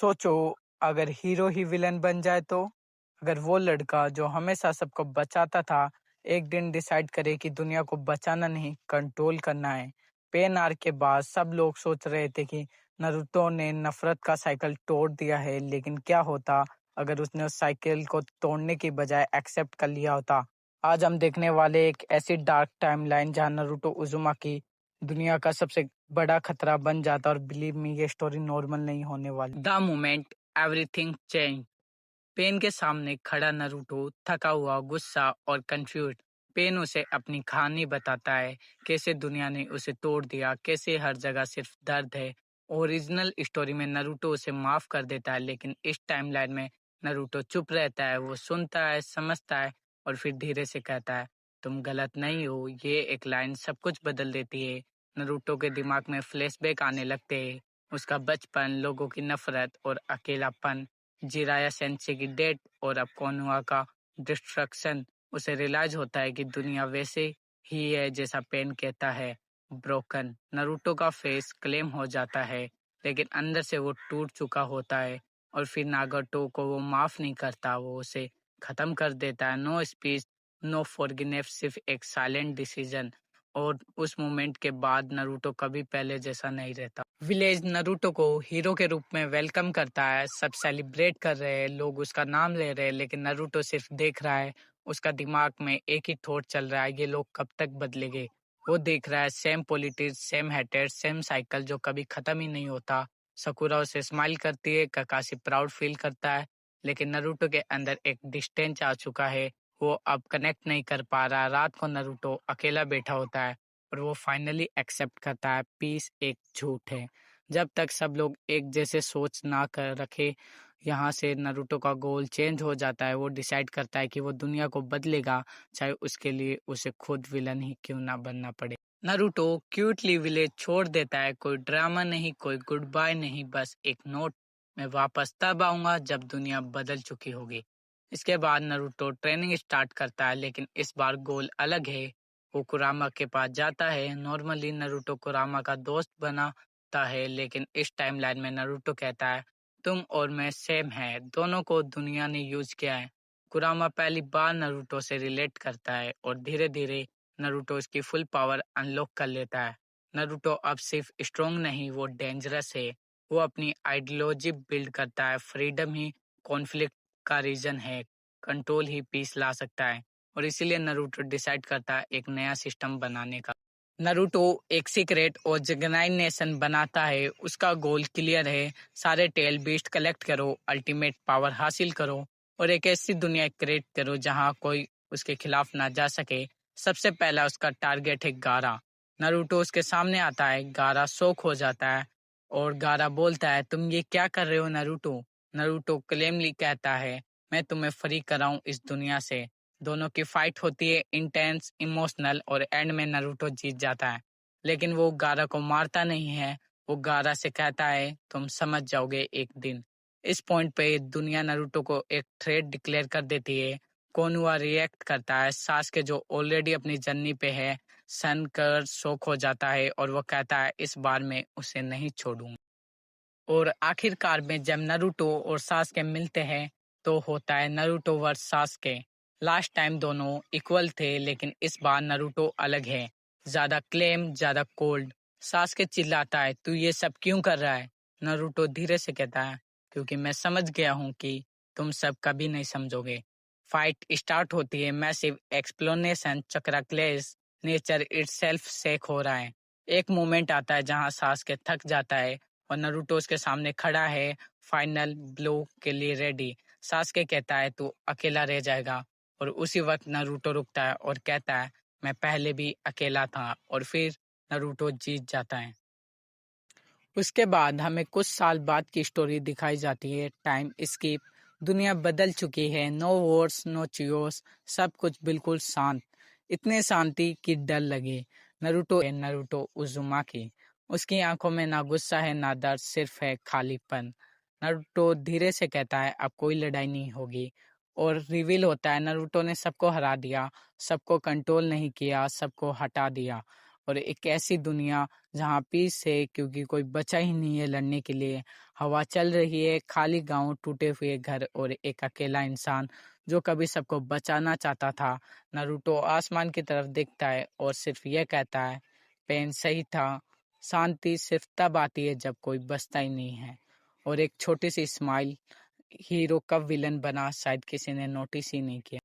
सोचो, अगर हीरो ही विलन बन जाए तो? अगर वो लड़का जो हमेशा सबको बचाता था, एक दिन डिसाइड करे कि दुनिया को बचाना नहीं, कंट्रोल करना है। पेन आर्क के बाद सब लोग सोच रहे थे कि नारुतो ने नफरत का साइकिल तोड़ दिया है, लेकिन क्या होता अगर उसने उस साइकिल को तोड़ने की बजाय एक्सेप्ट कर लिया होता? आज हम देखने वाले एक ऐसी डार्क टाइमलाइन जहां नारुतो उज़ुमाकी दुनिया का सबसे बड़ा खतरा बन जाता, और बिलीव मी, ये स्टोरी नॉर्मल नहीं होने वाली। The moment everything change. Pain के सामने खड़ा नारुतो थका हुआ, गुस्सा और कंफ्यूज। पेन उसे अपनी कहानी बताता है, कैसे दुनिया ने उसे तोड़ दिया, कैसे हर जगह सिर्फ दर्द है। ओरिजिनल स्टोरी में नारुतो उसे माफ कर देता है, लेकिन इस टाइमलाइन में नारुतो चुप रहता है। वो सुनता है, समझता है और फिर धीरे से कहता है, तुम गलत नहीं हो। ये एक लाइन सब कुछ बदल देती है। नारुतो के दिमाग में फ्लैशबैक आने लगते हैं, उसका बचपन, लोगों की नफरत और अकेलापन, जिराया सेंसे की डेथ और अब कोनोहा का डिस्ट्रक्शन। उसे रियलाइज होता है कि दुनिया वैसे ही है जैसा पेन कहता है, ब्रोकन। नारुतो का फेस क्लेम हो जाता है, लेकिन अंदर से वो टूट चुका होता है। और फिर नागाटो को वो माफ नहीं करता, वो उसे खत्म कर देता है। नो स्पीच, नो फॉरगिवनेस, सिर्फ एक साइलेंट डिसीजन। और उस मोमेंट के बाद नारुतो कभी पहले जैसा नहीं रहता। विलेज नारुतो को हीरो के रूप में वेलकम करता है, सब सेलिब्रेट कर रहे हैं, लोग उसका नाम ले रहे हैं, लेकिन नारुतो सिर्फ देख रहा है। उसका दिमाग में एक ही थॉट चल रहा है, ये लोग कब तक बदलेंगे। वो देख रहा है same politics, same hated, same cycle जो कभी खत्म ही नहीं होता। सकुरा उसे स्माइल करती है, काकाशी प्राउड फील करता है, लेकिन नारुतो के अंदर एक डिस्टेंस आ चुका है। वो अब कनेक्ट नहीं कर पा रहा। रात को नारुतो अकेला बैठा होता है और वो फाइनली एक्सेप्ट करता है, पीस एक झूठ है। जब तक सब लोग एक जैसे सोच ना कर रखे, यहाँ से नारुतो का गोल चेंज हो जाता है। वो डिसाइड करता है कि वो दुनिया को बदलेगा, चाहे उसके लिए उसे खुद विलन ही क्यों ना बनना पड़े। नारुतो क्यूटली विलेज छोड़ देता है, कोई ड्रामा नहीं, कोई गुड बाय नहीं, बस एक नोट, मैं वापस तब आऊंगा जब दुनिया बदल चुकी होगी। इसके बाद नारुतो ट्रेनिंग स्टार्ट करता है, लेकिन इस बार गोल अलग है। वो कुरामा के पास जाता है। नॉर्मली नारुतो कुरामा का दोस्त बनाता है, लेकिन इस टाइमलाइन में नारुतो कहता है, तुम और मैं सेम है, दोनों को दुनिया ने यूज किया है। कुरामा पहली बार नारुतो से रिलेट करता है और धीरे धीरे नारुतो इसकी फुल पावर अनलॉक कर लेता है। नारुतो अब सिर्फ स्ट्रॉन्ग नहीं, वो डेंजरस है। वो अपनी आइडियोलॉजी बिल्ड करता है, फ्रीडम ही कॉन्फ्लिक्ट का रीजन है, कंट्रोल ही पीस ला सकता है। और इसीलिए नारुतो डिसाइड करता है एक नया सिस्टम बनाने का। नारुतो एक सीक्रेट ऑर्गेनाइजेशन बनाता है, उसका गोल क्लियर है, सारे टेल बीस्ट कलेक्ट करो, अल्टीमेट पावर हासिल करो और एक ऐसी दुनिया क्रिएट करो जहां कोई उसके खिलाफ ना जा सके। सबसे पहला उसका टारगेट है गारा। नारुतो उसके सामने आता है, गारा शॉक हो जाता है और गारा बोलता है, तुम ये क्या कर रहे हो नारुतो? नारुतो क्लेमली कहता है, मैं तुम्हें फ्री कराऊं इस दुनिया से। दोनों की फाइट होती है, इंटेंस, इमोशनल, और एंड में नारुतो जीत जाता है। लेकिन वो गारा को मारता नहीं है, वो गारा से कहता है, तुम समझ जाओगे एक दिन। इस पॉइंट पे दुनिया नारुतो को एक थ्रेट डिक्लेयर कर देती है। कोनुआ रिएक्ट करता है, सास्के जो ऑलरेडी अपनी जर्नी पे है, सन कर शौक हो जाता है और वो कहता है, इस बार मैं उसे नहीं छोड़ूंगा। और आखिरकार में जब नारुतो और सास्के मिलते हैं तो होता है Naruto versus Sasuke. Last time दोनों इक्वल थे, लेकिन इस बार नारुतो अलग है, ज्यादा क्लेम, ज्यादा कोल्ड। सास्के चिल्लाता है, तू ये सब क्यों कर रहा है? नारुतो धीरे से कहता है, क्योंकि मैं समझ गया हूँ कि तुम सब कभी नहीं समझोगे। फाइट स्टार्ट होती है, मैसिव एक्सप्लोनेशन, चक्रा क्लेश, नेचर इटसेल्फ शेक हो रहा है। एक मोमेंट आता है जहाँ सास्के थक जाता है और नारुतो उसके सामने खड़ा है, फाइनल ब्लो के लिए रेडी। सास्के कहता है, तू अकेला रह जाएगा। और उसी वक्त नारुतो रुकता है और कहता है, मैं पहले भी अकेला था। और फिर नारुतो जीत जाता है। उसके बाद हमें कुछ साल बाद की स्टोरी दिखाई जाती है, टाइम स्किप। दुनिया बदल चुकी है, नो वॉर्स, नो चियोस, सब कुछ बिल्कुल शांत। इतने शांति कि डर लगे। नारुतो उज़ुमाकी, उसकी आंखों में ना गुस्सा है ना डर, सिर्फ है खालीपन। नारुतो धीरे से कहता है, अब कोई लड़ाई नहीं होगी। और रिवील होता है, नारुतो ने सबको हरा दिया, सबको कंट्रोल नहीं किया, सबको हटा दिया। और एक ऐसी दुनिया जहाँ पीस है क्योंकि कोई बचा ही नहीं है लड़ने के लिए। हवा चल रही है, खाली गांव, टूटे हुए घर और एक अकेला इंसान जो कभी सबको बचाना चाहता था। नारुतो आसमान की तरफ देखता है और सिर्फ यह कहता है, पेन सही था, शांति सिर्फ तब आती है जब कोई बचता ही नहीं है। और एक छोटी सी स्माइल हीरो कब विलन बना शायद किसी ने नोटिस ही नहीं किया।